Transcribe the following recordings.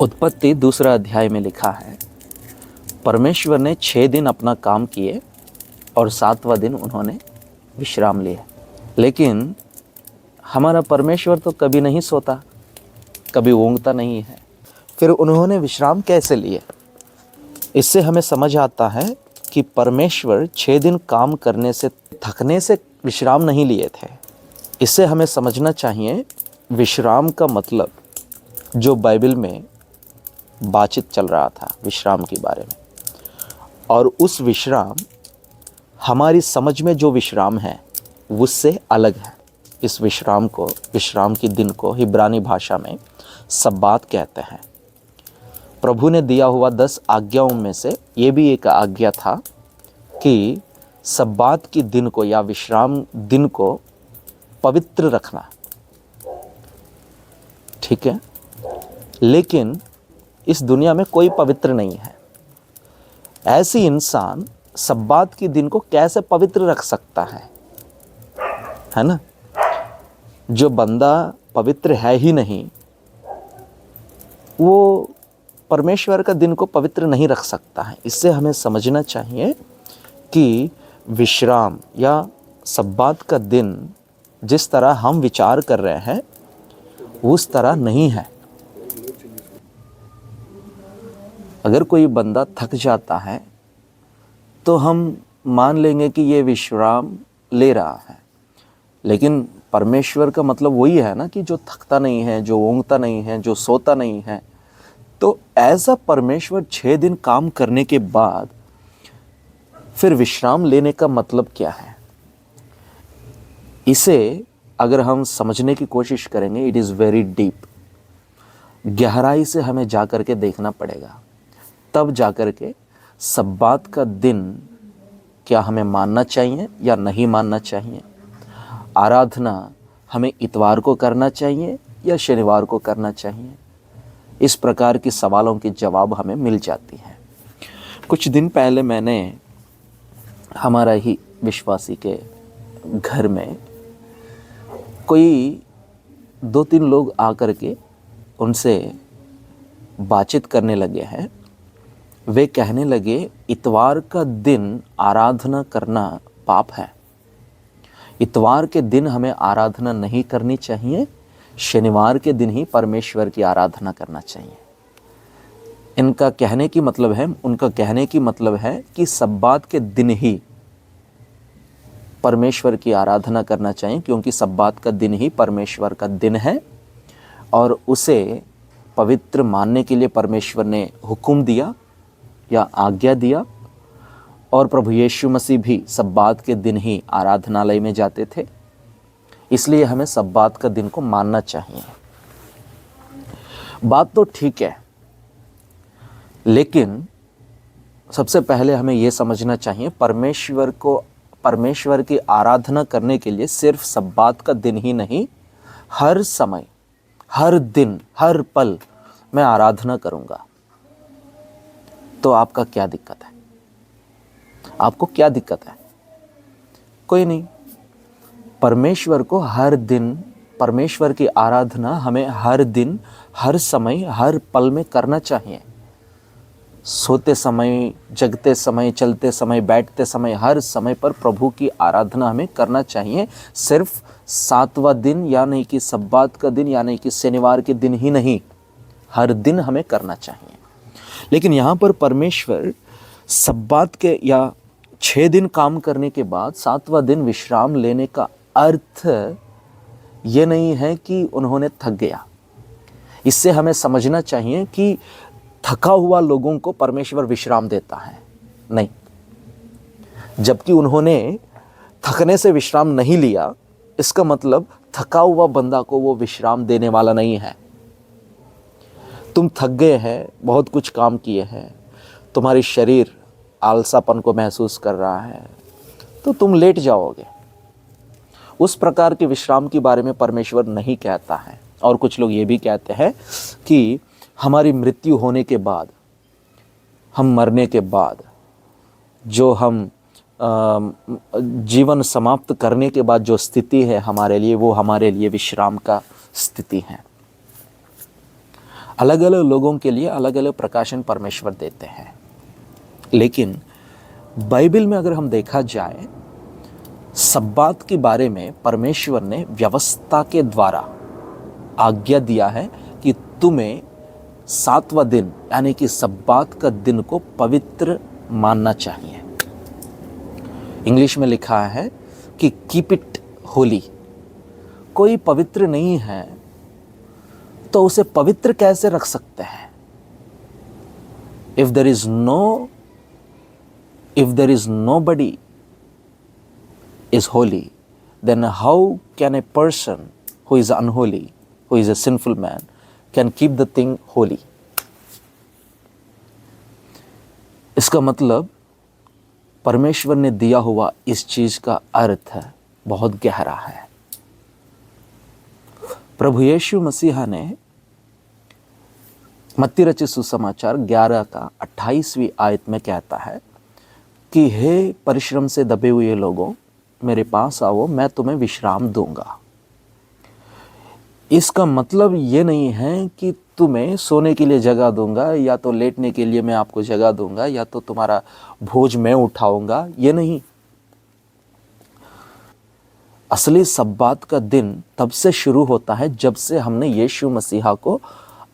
उत्पत्ति दूसरा अध्याय में लिखा है, परमेश्वर ने 6 दिन अपना काम किए और 7वां दिन उन्होंने विश्राम लिया। लेकिन हमारा परमेश्वर तो कभी नहीं सोता, कभी ऊँघता नहीं है। फिर उन्होंने विश्राम कैसे लिए? इससे हमें समझ आता है कि परमेश्वर 6 दिन काम करने से, थकने से विश्राम नहीं लिए थे। इससे हमें समझना चाहिए विश्राम का मतलब जो बाइबल में बातचीत चल रहा था विश्राम के बारे में, और उस विश्राम हमारी समझ में जो विश्राम है उससे अलग है। इस विश्राम को, विश्राम के दिन को हिब्रानी भाषा में सब्बात कहते हैं। प्रभु ने दिया हुआ 10 आज्ञाओं में से ये भी एक आज्ञा था कि सब्बात के दिन को या विश्राम दिन को पवित्र रखना। ठीक है, लेकिन इस दुनिया में कोई पवित्र नहीं है। ऐसी इंसान सब्बात के दिन को कैसे पवित्र रख सकता है ना? जो बंदा पवित्र है ही नहीं, वो परमेश्वर का दिन को पवित्र नहीं रख सकता है। इससे हमें समझना चाहिए कि विश्राम या सब्बात का दिन जिस तरह हम विचार कर रहे हैं उस तरह नहीं है। अगर कोई बंदा थक जाता है तो हम मान लेंगे कि ये विश्राम ले रहा है, लेकिन परमेश्वर का मतलब वही है ना कि जो थकता नहीं है, जो ऊँघता नहीं है, जो सोता नहीं है। तो ऐसा परमेश्वर 6 दिन काम करने के बाद फिर विश्राम लेने का मतलब क्या है? इसे अगर हम समझने की कोशिश करेंगे, इट इज़ वेरी डीप। गहराई से हमें जा कर के देखना पड़ेगा, तब जा कर के सब्बात का दिन क्या हमें मानना चाहिए या नहीं मानना चाहिए। आराधना हमें इतवार को करना चाहिए या शनिवार को करना चाहिए। इस प्रकार के सवालों के जवाब हमें मिल जाती हैं। कुछ दिन पहले मैंने हमारा ही विश्वासी के घर में कोई 2-3 लोग आकर के उनसे बातचीत करने लगे हैं। वे कहने लगे इतवार का दिन आराधना करना पाप है। इतवार के दिन हमें आराधना नहीं करनी चाहिए, शनिवार के दिन ही परमेश्वर की आराधना करना चाहिए। उनका कहने की मतलब है कि सब्बात के दिन ही परमेश्वर की आराधना करना चाहिए, क्योंकि सब्बात का दिन ही परमेश्वर का दिन है और उसे पवित्र मानने के लिए परमेश्वर ने हुक्म दिया या आज्ञा दिया। और प्रभु यीशु मसीह भी सब्बात के दिन ही आराधनालय में जाते थे, इसलिए हमें सब्बात का दिन को मानना चाहिए। बात तो ठीक है, लेकिन सबसे पहले हमें यह समझना चाहिए परमेश्वर की आराधना करने के लिए सिर्फ सब्बात का दिन ही नहीं, हर समय, हर दिन, हर पल मैं आराधना करूंगा। तो आपका क्या दिक्कत है? आपको क्या दिक्कत है? कोई नहीं। परमेश्वर को हर दिन, परमेश्वर की आराधना हमें हर दिन, हर समय, हर पल में करना चाहिए। सोते समय, जगते समय, चलते समय, बैठते समय, हर समय पर प्रभु की आराधना हमें करना चाहिए। सिर्फ 7वां दिन यानी कि सब्बात का दिन यानी कि शनिवार के दिन ही नहीं, हर दिन हमें करना चाहिए। लेकिन यहाँ पर परमेश्वर सब्बात के या 6 दिन काम करने के बाद 7वां दिन विश्राम लेने का अर्थ ये नहीं है कि उन्होंने थक गया। इससे हमें समझना चाहिए कि थका हुआ लोगों को परमेश्वर विश्राम देता है, नहीं। जबकि उन्होंने थकने से विश्राम नहीं लिया, इसका मतलब थका हुआ बंदा को वो विश्राम देने वाला नहीं है। तुम थक गए हैं, बहुत कुछ काम किए हैं, तुम्हारी शरीर आलसापन को महसूस कर रहा है, तो तुम लेट जाओगे। उस प्रकार के विश्राम के बारे में परमेश्वर नहीं कहता है। और कुछ लोग ये भी कहते हैं कि हमारी मृत्यु होने के बाद, हम मरने के बाद, जो हम जीवन समाप्त करने के बाद जो स्थिति है हमारे लिए, वो हमारे लिए विश्राम का स्थिति है। अलग अलग लोगों के लिए अलग अलग प्रकाशन परमेश्वर देते हैं, लेकिन बाइबल में अगर हम देखा जाए, सब्बात के बारे में परमेश्वर ने व्यवस्था के द्वारा आज्ञा दिया है कि तुम्हें 7वां दिन यानी कि सब्बात का दिन को पवित्र मानना चाहिए। इंग्लिश में लिखा है कि कीप इट होली। कोई पवित्र नहीं है तो उसे पवित्र कैसे रख सकते हैं? If there is nobody is holy, then how can a person who is unholy, who is a sinful man, can keep the thing holy? इसका मतलब परमेश्वर ने दिया हुआ इस चीज का अर्थ बहुत गहरा है। प्रभु यीशु मसीहा ने मत्ती रचित सुसमाचार 11 का 28वीं आयत में कहता है कि हे परिश्रम से दबे हुए लोगों, मेरे पास आओ, मैं तुम्हें विश्राम दूंगा। इसका मतलब ये नहीं है कि तुम्हें सोने के लिए जगह दूंगा, या तो लेटने के लिए मैं आपको जगह दूंगा, या तो तुम्हारा बोझ मैं उठाऊंगा, ये नहीं। असली सब्बात का दिन तब से शुरू होता है जब से हमने यीशु मसीहा को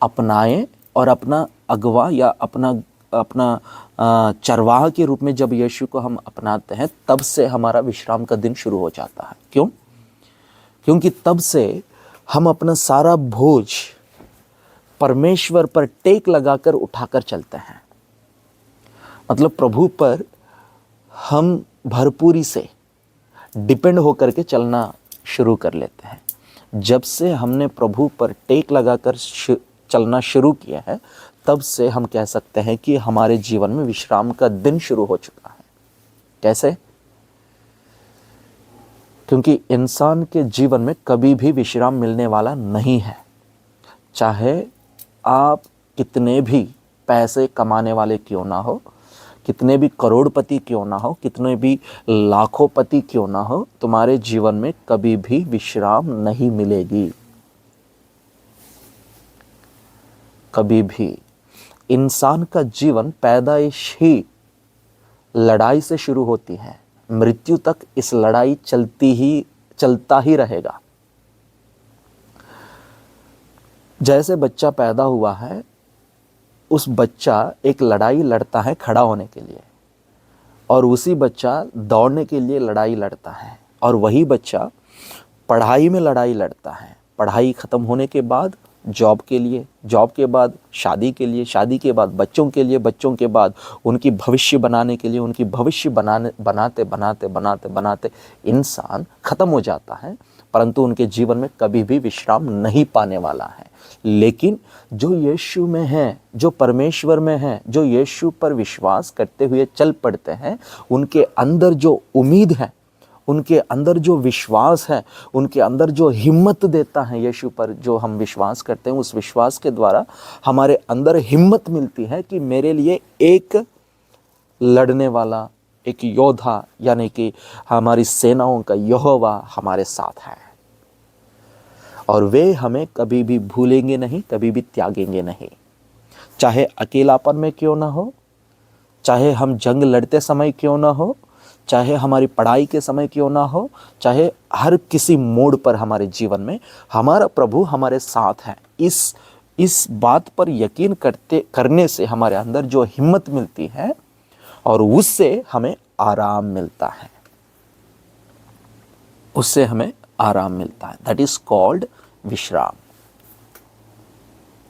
अपनाए और अपना अगवा या अपना चरवाह के रूप में जब यीशु को हम अपनाते हैं, तब से हमारा विश्राम का दिन शुरू हो जाता है। क्यों? क्योंकि तब से हम अपना सारा बोझ परमेश्वर पर टेक लगाकर उठाकर चलते हैं। मतलब प्रभु पर हम भरपूरी से डिपेंड होकर के चलना शुरू कर लेते हैं। जब से हमने प्रभु पर टेक लगाकर चलना शुरू किया है, तब से हम कह सकते हैं कि हमारे जीवन में विश्राम का दिन शुरू हो चुका है। कैसे? क्योंकि इंसान के जीवन में कभी भी विश्राम मिलने वाला नहीं है। चाहे आप कितने भी पैसे कमाने वाले क्यों ना हो, कितने भी करोड़पति क्यों ना हो, कितने भी लाखोंपति क्यों ना हो, तुम्हारे जीवन में कभी भी विश्राम नहीं मिलेगी। कभी भी। इंसान का जीवन पैदाइश ही लड़ाई से शुरू होती है, मृत्यु तक इस लड़ाई चलता ही रहेगा। जैसे बच्चा पैदा हुआ है, उस बच्चा एक लड़ाई लड़ता है खड़ा होने के लिए, और उसी बच्चा दौड़ने के लिए लड़ाई लड़ता है, और वही बच्चा पढ़ाई में लड़ाई लड़ता है। पढ़ाई खत्म होने के बाद जॉब के लिए, जॉब के बाद शादी के लिए, शादी के बाद बच्चों के लिए, बच्चों के बाद उनकी भविष्य बनाने के लिए, उनकी भविष्य बनाते बनाते इंसान खत्म हो जाता है, परंतु उनके जीवन में कभी भी विश्राम नहीं पाने वाला है। लेकिन जो यीशु में है, जो परमेश्वर में है, जो यीशु पर विश्वास करते हुए चल पड़ते हैं, उनके अंदर जो उम्मीद है, उनके अंदर जो विश्वास है, उनके अंदर जो हिम्मत देता है यीशु पर जो हम विश्वास करते हैं, उस विश्वास के द्वारा हमारे अंदर हिम्मत मिलती है कि मेरे लिए एक लड़ने वाला, एक योद्धा, यानी कि हमारी सेनाओं का यहोवा हमारे साथ है, और वे हमें कभी भी भूलेंगे नहीं, कभी भी त्यागेंगे नहीं। चाहे अकेलापन में क्यों ना हो, चाहे हम जंग लड़ते समय क्यों ना हो, चाहे हमारी पढ़ाई के समय क्यों ना हो, चाहे हर किसी मोड़ पर हमारे जीवन में हमारा प्रभु हमारे साथ है। इस बात पर यकीन करने से हमारे अंदर जो हिम्मत मिलती है, और उससे हमें आराम मिलता है, उससे हमें आराम मिलता है। दैट इज कॉल्ड विश्राम।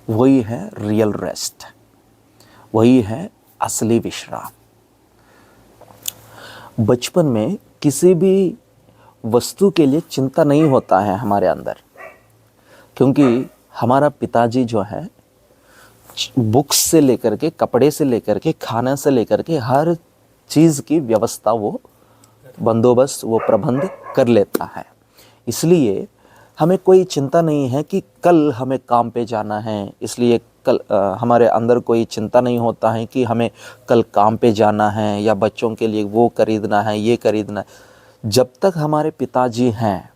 वही है रियल रेस्ट, वही है असली विश्राम। बचपन में किसी भी वस्तु के लिए चिंता नहीं होता है हमारे अंदर, क्योंकि हमारा पिताजी जो है बुक्स से लेकर के, कपड़े से लेकर के, खाना से लेकर के हर चीज़ की व्यवस्था वो बंदोबस्त, वो प्रबंध कर लेता है। इसलिए हमें कोई चिंता नहीं है कि कल हमें काम पे जाना है, इसलिए कल हमारे अंदर कोई चिंता नहीं होता है कि हमें कल काम पे जाना है, या बच्चों के लिए वो खरीदना है, ये खरीदना है। जब तक हमारे पिताजी हैं,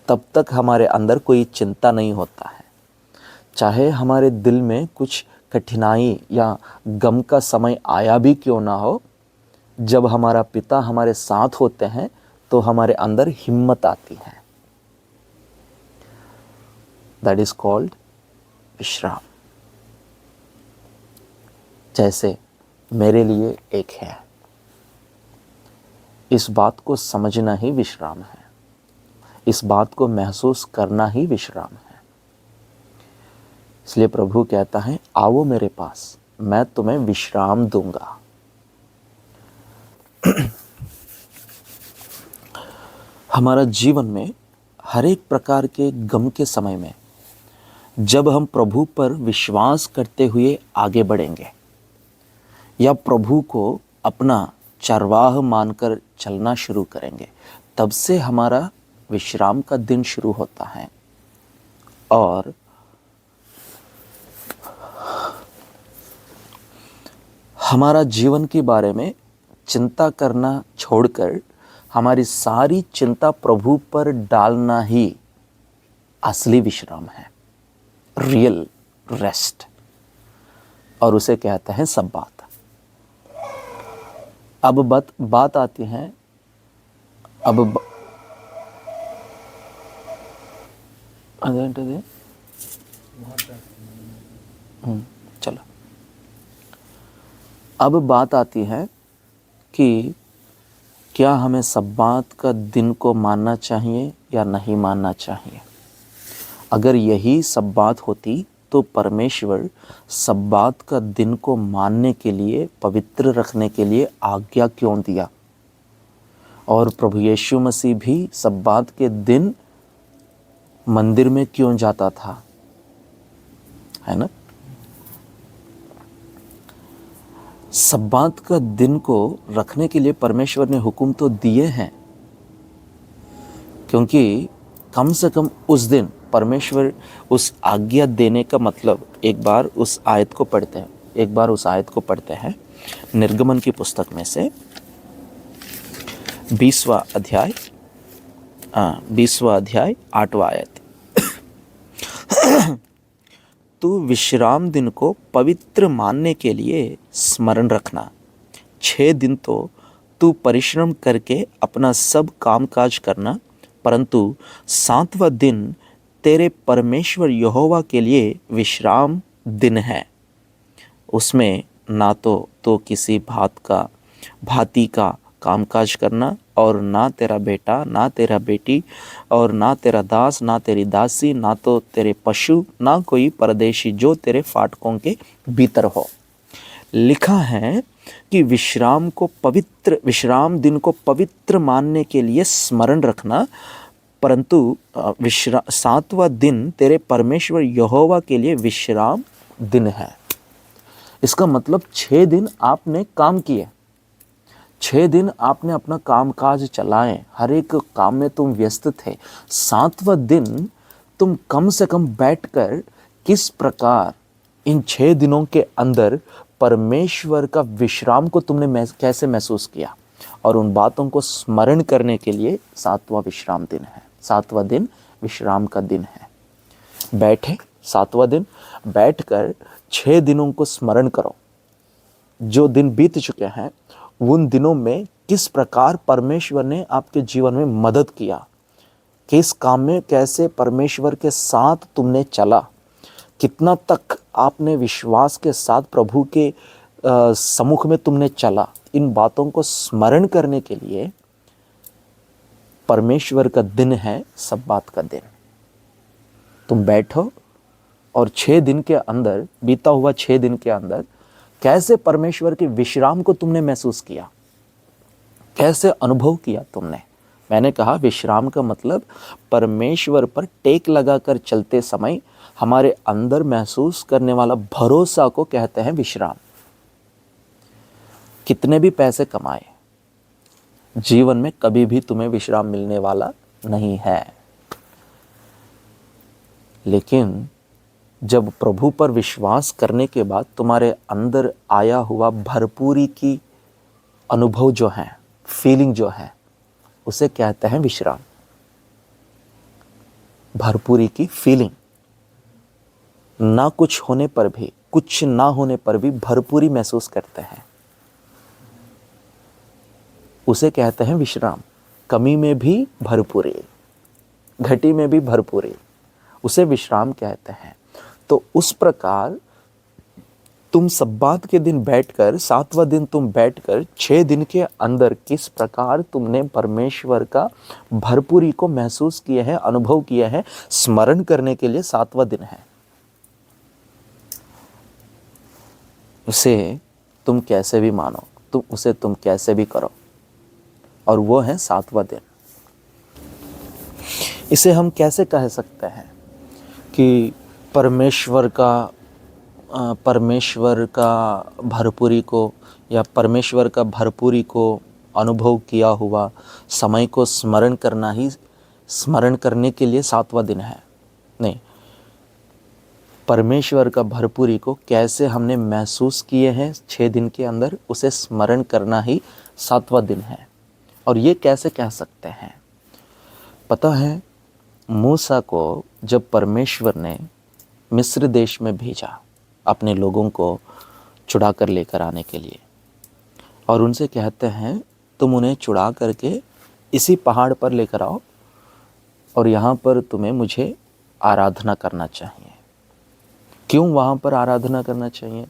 तब तक हमारे अंदर कोई चिंता नहीं होता है। चाहे हमारे दिल में कुछ कठिनाई या गम का समय आया भी क्यों ना हो, जब हमारा पिता हमारे साथ होते हैं तो हमारे अंदर हिम्मत आती है। दैट इज कॉल्ड विश्राम। जैसे मेरे लिए एक है, इस बात को समझना ही विश्राम है, इस बात को महसूस करना ही विश्राम है। इसलिए प्रभु कहता है, आओ मेरे पास, मैं तुम्हें विश्राम दूंगा। हमारा जीवन में हर एक प्रकार के गम के समय में जब हम प्रभु पर विश्वास करते हुए आगे बढ़ेंगे या प्रभु को अपना चरवाह मानकर चलना शुरू करेंगे, तब से हमारा विश्राम का दिन शुरू होता है। और हमारा जीवन के बारे में चिंता करना छोड़कर हमारी सारी चिंता प्रभु पर डालना ही असली विश्राम है, रियल रेस्ट। और उसे कहते हैं सब्बात। अब बात आती है, चलो, अब बात आती है कि क्या हमें सब्बात का दिन को मानना चाहिए या नहीं मानना चाहिए। अगर यही सब्बात होती तो परमेश्वर सब्बात का दिन को मानने के लिए, पवित्र रखने के लिए आज्ञा क्यों दिया। और प्रभु यीशु मसीह भी सब्बात के दिन मंदिर में क्यों जाता था, है ना। सब्बात का दिन को रखने के लिए परमेश्वर ने हुक्म तो दिए हैं, क्योंकि कम से कम उस दिन परमेश्वर उस आज्ञा देने का मतलब, एक बार उस आयत को पढ़ते हैं, निर्गमन की पुस्तक में से 20वां अध्याय 8वां आयत। तू विश्राम दिन को पवित्र मानने के लिए स्मरण रखना। 6 दिन तो तू परिश्रम करके अपना सब कामकाज करना, परंतु 7वां दिन तेरे परमेश्वर यहोवा के लिए विश्राम दिन है। उसमें ना तो किसी भांति का कामकाज करना, और ना तेरा बेटा, ना तेरा बेटी, और ना तेरा दास, ना तेरी दासी, ना तो तेरे पशु, ना कोई परदेशी जो तेरे फाटकों के भीतर हो। लिखा है कि विश्राम दिन को पवित्र मानने के लिए स्मरण रखना, परंतु 7वां दिन तेरे परमेश्वर यहोवा के लिए विश्राम दिन है। इसका मतलब 6 दिन आपने काम किए, 6 दिन आपने अपना कामकाज चलाए, हर एक काम में तुम व्यस्त थे। 7वां दिन तुम कम से कम बैठकर किस प्रकार इन 6 दिनों के अंदर परमेश्वर का विश्राम को तुमने कैसे महसूस किया, और उन बातों को स्मरण करने के लिए 7वां विश्राम दिन है। 7वां दिन विश्राम का दिन है। बैठे 7वां दिन, बैठकर 6 दिनों को स्मरण करो। जो दिन बीत चुके हैं उन दिनों में किस प्रकार परमेश्वर ने आपके जीवन में मदद किया, किस काम में कैसे परमेश्वर के साथ तुमने चला, कितना तक आपने विश्वास के साथ प्रभु के सम्मुख में तुमने चला। इन बातों को स्मरण करने के लिए परमेश्वर का दिन है सब्बात का दिन। तुम बैठो और 6 दिन के अंदर, बीता हुआ 6 दिन के अंदर कैसे परमेश्वर के विश्राम को तुमने महसूस किया, कैसे अनुभव किया तुमने। मैंने कहा विश्राम का मतलब परमेश्वर पर टेक लगाकर चलते समय हमारे अंदर महसूस करने वाला भरोसा को कहते हैं विश्राम। कितने भी पैसे कमाए, जीवन में कभी भी तुम्हें विश्राम मिलने वाला नहीं है। लेकिन जब प्रभु पर विश्वास करने के बाद तुम्हारे अंदर आया हुआ भरपूरी की अनुभव जो है, फीलिंग जो है, उसे कहते हैं विश्राम। भरपूरी की फीलिंग, ना कुछ होने पर भी, कुछ ना होने पर भी भरपूरी महसूस करते हैं, उसे कहते हैं विश्राम। कमी में भी भरपूरी, घटी में भी भरपूरी, उसे विश्राम कहते हैं। तो उस प्रकार तुम सब्बात के दिन बैठकर, 7वां दिन तुम बैठकर 6 दिन के अंदर किस प्रकार तुमने परमेश्वर का भरपूरी को महसूस किया है, अनुभव किया है, स्मरण करने के लिए 7वां दिन है। उसे तुम कैसे भी मानो, उसे तुम कैसे भी करो, और वो है 7वां दिन। इसे हम कैसे कह सकते हैं कि परमेश्वर का भरपूरी को, या परमेश्वर का भरपूरी को अनुभव किया हुआ समय को स्मरण करने के लिए 7वां दिन है? नहीं, परमेश्वर का भरपूरी को कैसे हमने महसूस किए हैं 6 दिन के अंदर, उसे स्मरण करना ही 7वां दिन है। और ये कैसे कह सकते हैं? पता है, मूसा को जब परमेश्वर ने मिस्र देश में भेजा अपने लोगों को छुड़ा कर लेकर आने के लिए, और उनसे कहते हैं तुम उन्हें छुड़ा करके इसी पहाड़ पर लेकर आओ और यहाँ पर तुम्हें मुझे आराधना करना चाहिए। क्यों वहाँ पर आराधना करना चाहिए?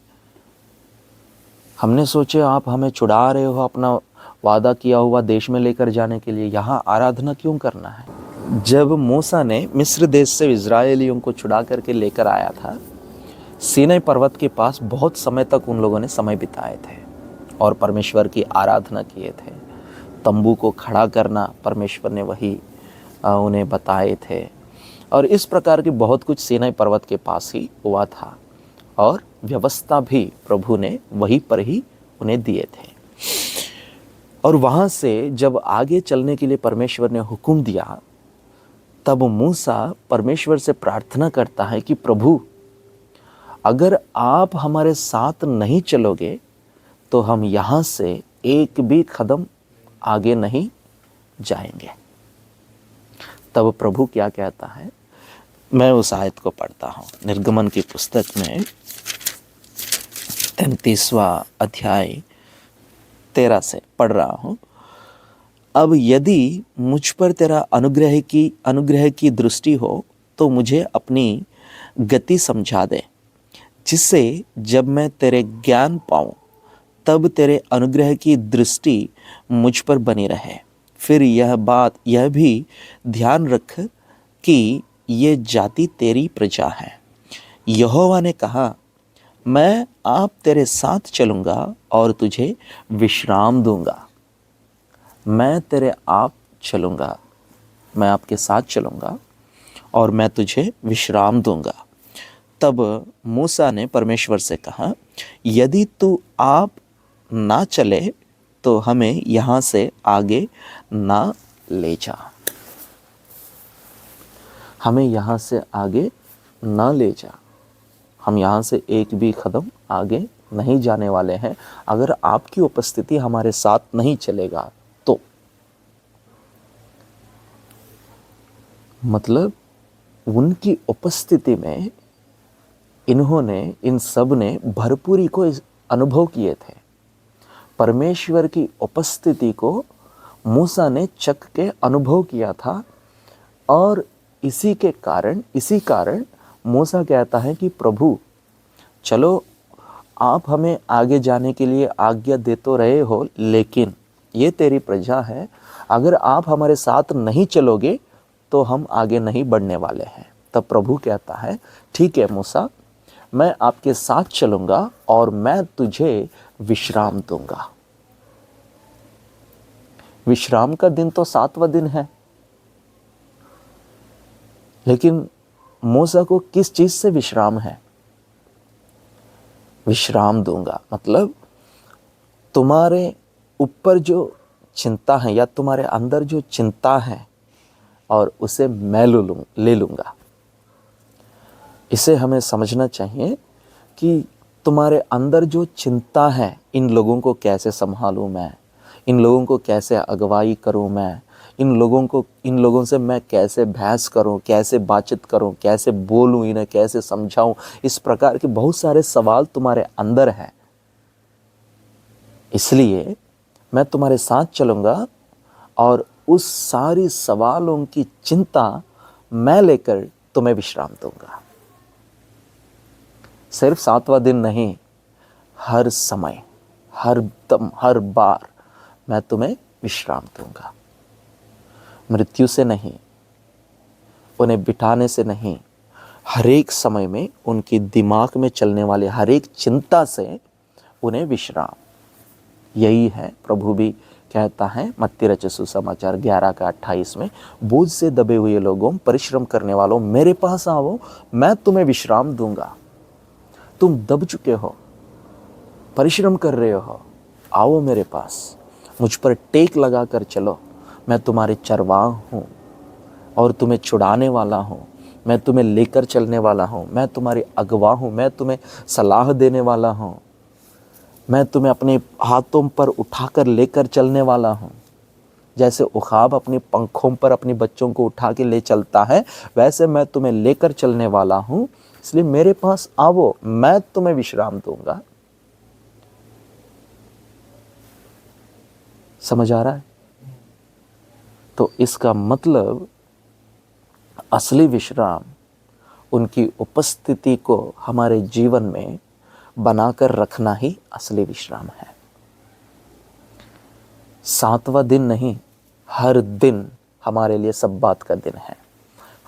हमने सोचे आप हमें छुड़ा रहे हो अपना वादा किया हुआ देश में लेकर जाने के लिए, यहाँ आराधना क्यों करना है? जब मूसा ने मिस्र देश से इजरायलियों को छुड़ा करके लेकर आया था, सीनै पर्वत के पास बहुत समय तक उन लोगों ने समय बिताए थे और परमेश्वर की आराधना किए थे। तंबू को खड़ा करना परमेश्वर ने वही उन्हें बताए थे, और इस प्रकार की बहुत कुछ सीनै पर्वत के पास ही हुआ था, और व्यवस्था भी प्रभु ने वहीं पर ही उन्हें दिए थे। और वहाँ से जब आगे चलने के लिए परमेश्वर ने हुक्म दिया, तब मूसा परमेश्वर से प्रार्थना करता है कि प्रभु, अगर आप हमारे साथ नहीं चलोगे तो हम यहाँ से एक भी कदम आगे नहीं जाएंगे। तब प्रभु क्या कहता है? मैं उस आयत को पढ़ता हूँ, निर्गमन की पुस्तक में 33वां अध्याय 13 से पढ़ रहा हूँ। अब यदि मुझ पर तेरा अनुग्रह की दृष्टि हो तो मुझे अपनी गति समझा दे, जिससे जब मैं तेरे ज्ञान पाऊं तब तेरे अनुग्रह की दृष्टि मुझ पर बनी रहे। फिर यह भी ध्यान रख कि ये जाति तेरी प्रजा है। यहोवा ने कहा, मैं आप तेरे साथ चलूँगा और तुझे विश्राम दूंगा। मैं तेरे आप चलूँगा, मैं आपके साथ चलूँगा और मैं तुझे विश्राम दूंगा। तब मूसा ने परमेश्वर से कहा, यदि तू आप ना चले तो हमें यहाँ से आगे ना ले जा। हमें यहाँ से आगे ना ले जा। हम यहाँ से एक भी कदम आगे नहीं जाने वाले हैं अगर आपकी उपस्थिति हमारे साथ नहीं चलेगा तो। मतलब उनकी उपस्थिति में इन सब ने भरपूरी को अनुभव किए थे। परमेश्वर की उपस्थिति को मूसा ने चख के अनुभव किया था, और इसी कारण मूसा कहता है कि प्रभु चलो, आप हमें आगे जाने के लिए आज्ञा दे तो रहे हो, लेकिन ये तेरी प्रजा है, अगर आप हमारे साथ नहीं चलोगे तो हम आगे नहीं बढ़ने वाले हैं। तब प्रभु कहता है, ठीक है मूसा, मैं आपके साथ चलूंगा और मैं तुझे विश्राम दूंगा। विश्राम का दिन तो 7वां दिन है, लेकिन मूसा को किस चीज से विश्राम है? विश्राम दूंगा मतलब तुम्हारे ऊपर जो चिंता है या तुम्हारे अंदर जो चिंता है और उसे मैं ले लूंगा। इसे हमें समझना चाहिए कि तुम्हारे अंदर जो चिंता है, इन लोगों को कैसे संभालूं मैं, इन लोगों को कैसे अगुवाई करूं मैं, इन लोगों से मैं कैसे बहस करूं, कैसे बातचीत करूं, कैसे बोलूं, इन्हें कैसे समझाऊं, इस प्रकार के बहुत सारे सवाल तुम्हारे अंदर हैं। इसलिए मैं तुम्हारे साथ चलूंगा और उस सारी सवालों की चिंता मैं लेकर तुम्हें विश्राम दूंगा। सिर्फ 7वां दिन नहीं, हर समय, हर दम, हर बार मैं तुम्हें विश्राम दूंगा। मृत्यु से नहीं, उन्हें बिठाने से नहीं, हर एक समय में उनकी दिमाग में चलने वाले हर एक चिंता से उन्हें विश्राम। यही है प्रभु भी कहता है मत्ती रचित सुसमाचार 11:28 में, बोझ से दबे हुए लोगों, परिश्रम करने वालों, मेरे पास आओ, मैं तुम्हें विश्राम दूंगा। तुम दब चुके हो, परिश्रम कर रहे हो, आओ मेरे पास, मुझ पर टेक लगा कर चलो। मैं तुम्हारे चरवाह हूँ और तुम्हें छुड़ाने वाला हूँ, मैं तुम्हें लेकर चलने वाला हूँ, मैं तुम्हारी अगवा हूँ, मैं तुम्हें सलाह देने वाला हूँ, मैं तुम्हें अपने हाथों पर उठाकर लेकर चलने वाला हूँ। जैसे उखाब अपने पंखों पर अपने बच्चों को उठा के ले चलता है, वैसे मैं तुम्हें लेकर चलने वाला हूँ। इसलिए मेरे पास आओ, मैं तुम्हें विश्राम दूंगा। समझ आ रहा है? तो इसका मतलब असली विश्राम उनकी उपस्थिति को हमारे जीवन में बनाकर रखना ही असली विश्राम है। 7वां दिन नहीं, हर दिन हमारे लिए सब बात का दिन है,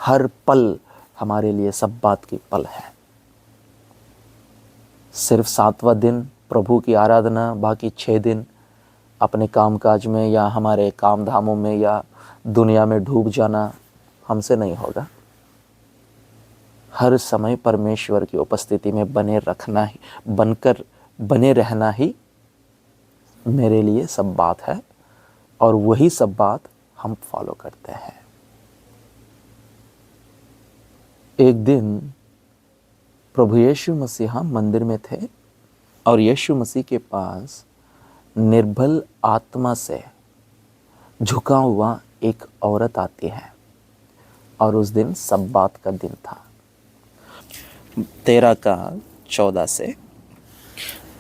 हर पल हमारे लिए सब बात की पल है। सिर्फ 7वां दिन प्रभु की आराधना, बाकी 6 दिन अपने कामकाज में या हमारे काम धामों में या दुनिया में डूब जाना हमसे नहीं होगा। हर समय परमेश्वर की उपस्थिति में बने रहना ही मेरे लिए सब बात है, और वही सब बात हम फॉलो करते हैं। एक दिन प्रभु यीशु मसीह मंदिर में थे और यीशु मसीह के पास निर्बल आत्मा से झुका हुआ एक औरत आती है, और उस दिन सब्बात का दिन था। 13:14 से,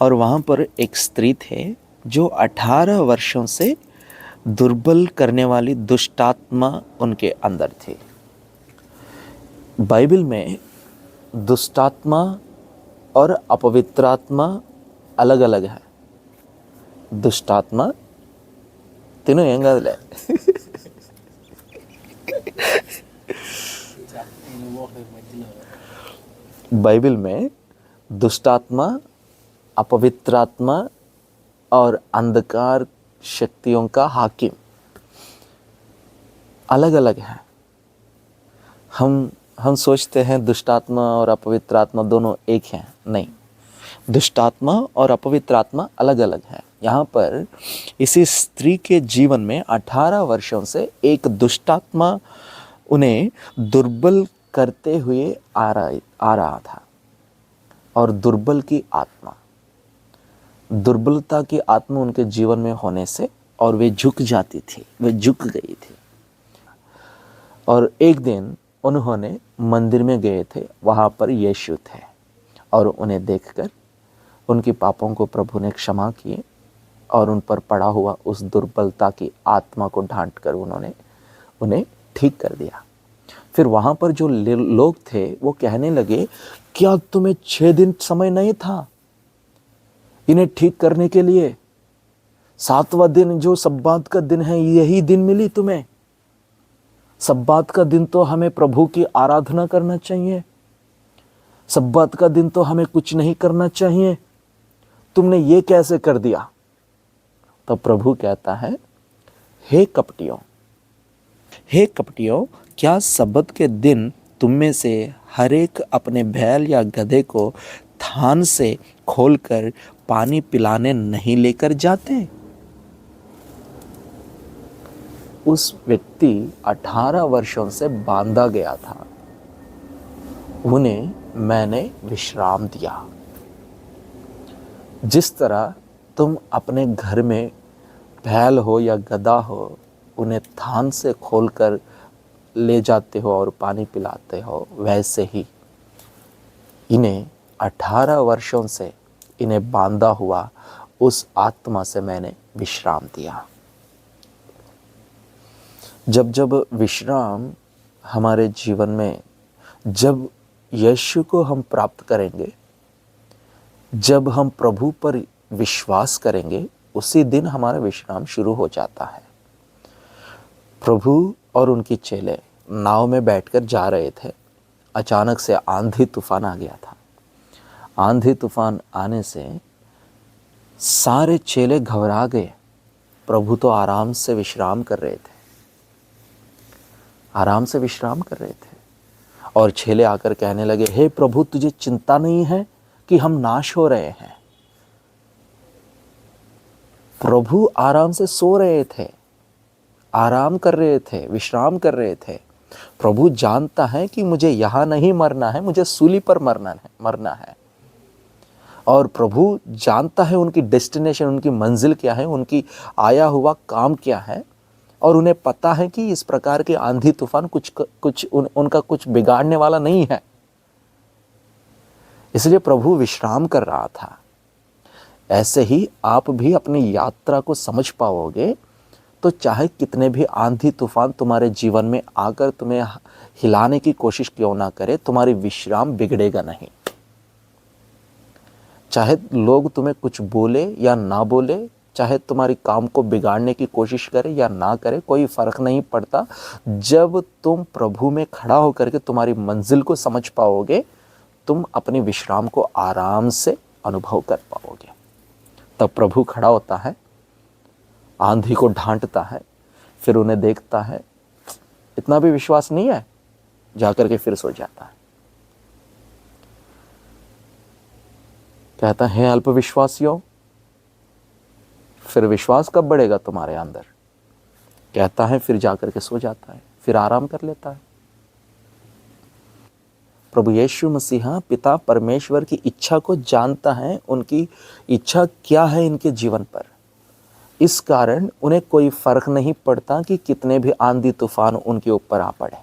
और वहाँ पर एक स्त्री थे जो 18 वर्षों से दुर्बल करने वाली दुष्टात्मा उनके अंदर थी। बाइबल में दुष्टात्मा और अपवित्र आत्मा अलग अलग है। दुष्टात्मा तीनों ಹೆಂಗಾದಲೆ बाइबल में दुष्टात्मा, अपवित्र आत्मा और अंधकार शक्तियों का हाकिम अलग अलग है। हम सोचते हैं दुष्टात्मा और अपवित्र आत्मा दोनों एक हैं। नहीं, दुष्टात्मा और अपवित्र आत्मा अलग अलग है। यहाँ पर इसी स्त्री के जीवन में 18 वर्षों से एक दुष्टात्मा उन्हें दुर्बल करते हुए आ रहा था। और दुर्बलता की आत्मा उनके जीवन में होने से, और वे झुक जाती थी, वे झुक गई थी। और एक दिन उन्होंने मंदिर में गए थे, वहाँ पर यीशु थे, और उन्हें देखकर उनके पापों को प्रभु ने क्षमा किए और उन पर पड़ा हुआ उस दुर्बलता की आत्मा को ढांट कर उन्हें ठीक कर दिया। फिर वहाँ पर जो लोग थे वो कहने लगे, क्या तुम्हें 6 दिन समय नहीं था इन्हें ठीक करने के लिए? 7वां दिन जो सब्बात का दिन है, यही दिन मिली तुम्हें? सब्बात का दिन तो हमें प्रभु की आराधना करना चाहिए, सब्बात का दिन तो हमें कुछ नहीं करना चाहिए, तुमने ये कैसे कर दिया? तो प्रभु कहता है, हे कपटियों, क्या सब्बात के दिन तुम में से हर एक अपने बैल या गधे को थान से खोलकर पानी पिलाने नहीं लेकर जाते? उस व्यक्ति 18 वर्षों से बांधा गया था, उन्हें मैंने विश्राम दिया। जिस तरह तुम अपने घर में बैल हो या गधा हो, उन्हें थान से खोलकर ले जाते हो और पानी पिलाते हो, वैसे ही इन्हें 18 वर्षों से इन्हें बांधा हुआ उस आत्मा से मैंने विश्राम दिया। जब जब विश्राम हमारे जीवन में, जब यीशु को हम प्राप्त करेंगे, जब हम प्रभु पर विश्वास करेंगे, उसी दिन हमारा विश्राम शुरू हो जाता है। प्रभु और उनके चेले नाव में बैठकर जा रहे थे। अचानक से आंधी तूफान आ गया था। आंधी तूफान आने से सारे चेले घबरा गए। प्रभु तो आराम से विश्राम कर रहे थे, आराम से विश्राम कर रहे थे। और चेले आकर कहने लगे, हे प्रभु, तुझे चिंता नहीं है कि हम नाश हो रहे हैं? प्रभु आराम से सो रहे थे, आराम कर रहे थे, विश्राम कर रहे थे। प्रभु जानता है कि मुझे यहाँ नहीं मरना है, मुझे सूली पर मरना है। और प्रभु जानता है उनकी डेस्टिनेशन, उनकी मंजिल क्या है, उनकी आया हुआ काम क्या है। और उन्हें पता है कि इस प्रकार के आंधी तूफान उनका कुछ बिगाड़ने वाला नहीं है। इसलिए प्रभु विश्राम कर रहा था। ऐसे ही आप भी अपनी यात्रा को समझ पाओगे तो चाहे कितने भी आंधी तूफान तुम्हारे जीवन में आकर तुम्हें हिलाने की कोशिश क्यों ना करे, तुम्हारी विश्राम बिगड़ेगा नहीं। चाहे लोग तुम्हें कुछ बोले या ना बोले, चाहे तुम्हारी काम को बिगाड़ने की कोशिश करे या ना करे, कोई फर्क नहीं पड़ता। जब तुम प्रभु में खड़ा होकर के तुम्हारी मंजिल को समझ पाओगे, तुम अपनी विश्राम को आराम से अनुभव कर पाओगे। तब प्रभु खड़ा होता है, आंधी को ढांटता है, फिर उन्हें देखता है, इतना भी विश्वास नहीं है, जाकर के फिर सो जाता है। कहता है, अल्प विश्वासियों, फिर विश्वास कब बढ़ेगा तुम्हारे अंदर? कहता है, फिर जाकर के सो जाता है, फिर आराम कर लेता है। प्रभु यीशु मसीहा पिता परमेश्वर की इच्छा को जानता है, उनकी इच्छा क्या है इनके जीवन पर। इस कारण उन्हें कोई फर्क नहीं पड़ता कि कितने भी आंधी तूफान उनके ऊपर आ पड़े।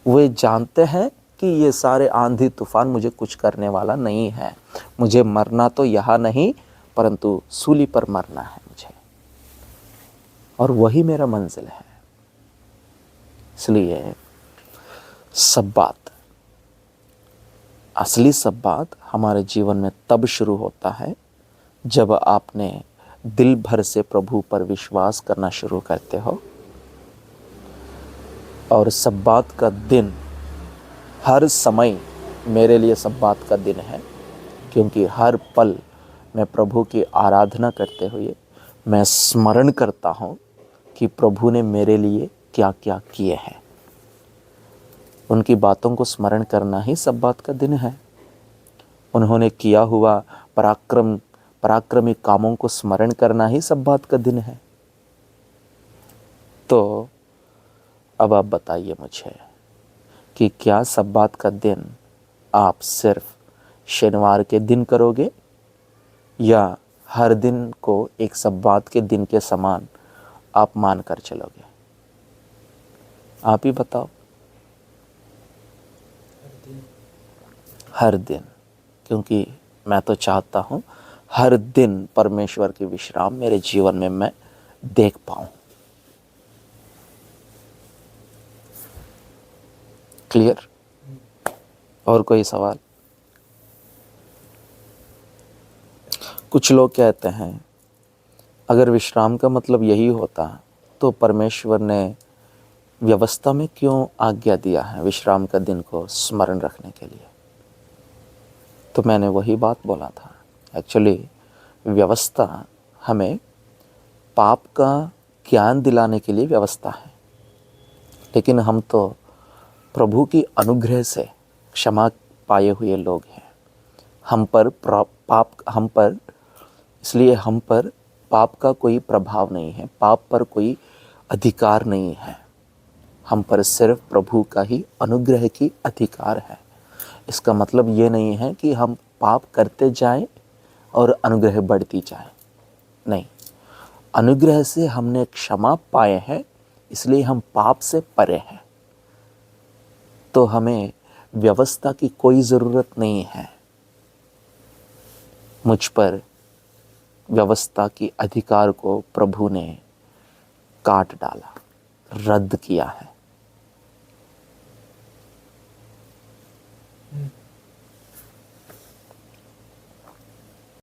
वे जानते हैं कि ये सारे आंधी तूफान मुझे कुछ करने वाला नहीं है। मुझे मरना तो यहाँ नहीं, परंतु सूली पर मरना है मुझे, और वही मेरा मंजिल है। इसलिए सब्बात, असली सब्बात हमारे जीवन में तब शुरू होता है जब आपने दिल भर से प्रभु पर विश्वास करना शुरू करते हो। और सब्बात का दिन हर समय मेरे लिए सब्बात का दिन है, क्योंकि हर पल मैं प्रभु की आराधना करते हुए मैं स्मरण करता हूँ कि प्रभु ने मेरे लिए क्या क्या किए हैं। उनकी बातों को स्मरण करना ही सब्बात का दिन है। उन्होंने किया हुआ पराक्रमी कामों को स्मरण करना ही सब्बात का दिन है। तो अब आप बताइए मुझे कि क्या सब्बात का दिन आप सिर्फ शनिवार के दिन करोगे, या हर दिन को एक सब्बात के दिन के समान आप मान कर चलोगे? आप ही बताओ। हर दिन, क्योंकि मैं तो चाहता हूँ हर दिन परमेश्वर की विश्राम मेरे जीवन में मैं देख पाऊँ। क्लियर? और कोई सवाल? कुछ लोग कहते हैं, अगर विश्राम का मतलब यही होता तो परमेश्वर ने व्यवस्था में क्यों आज्ञा दिया है विश्राम का दिन को स्मरण रखने के लिए? तो मैंने वही बात बोला था। एक्चुअली व्यवस्था हमें पाप का ज्ञान दिलाने के लिए व्यवस्था है, लेकिन हम तो प्रभु की अनुग्रह से क्षमा पाए हुए लोग हैं। इसलिए हम पर पाप का कोई प्रभाव नहीं है, पाप पर कोई अधिकार नहीं है। हम पर सिर्फ प्रभु का ही अनुग्रह की अधिकार है। इसका मतलब ये नहीं है कि हम पाप करते जाएं और अनुग्रह बढ़ती जाए। नहीं, अनुग्रह से हमने क्षमा पाए हैं, इसलिए हम पाप से परे हैं। तो हमें व्यवस्था की कोई ज़रूरत नहीं है। मुझ पर व्यवस्था की अधिकार को प्रभु ने काट डाला, रद्द किया है।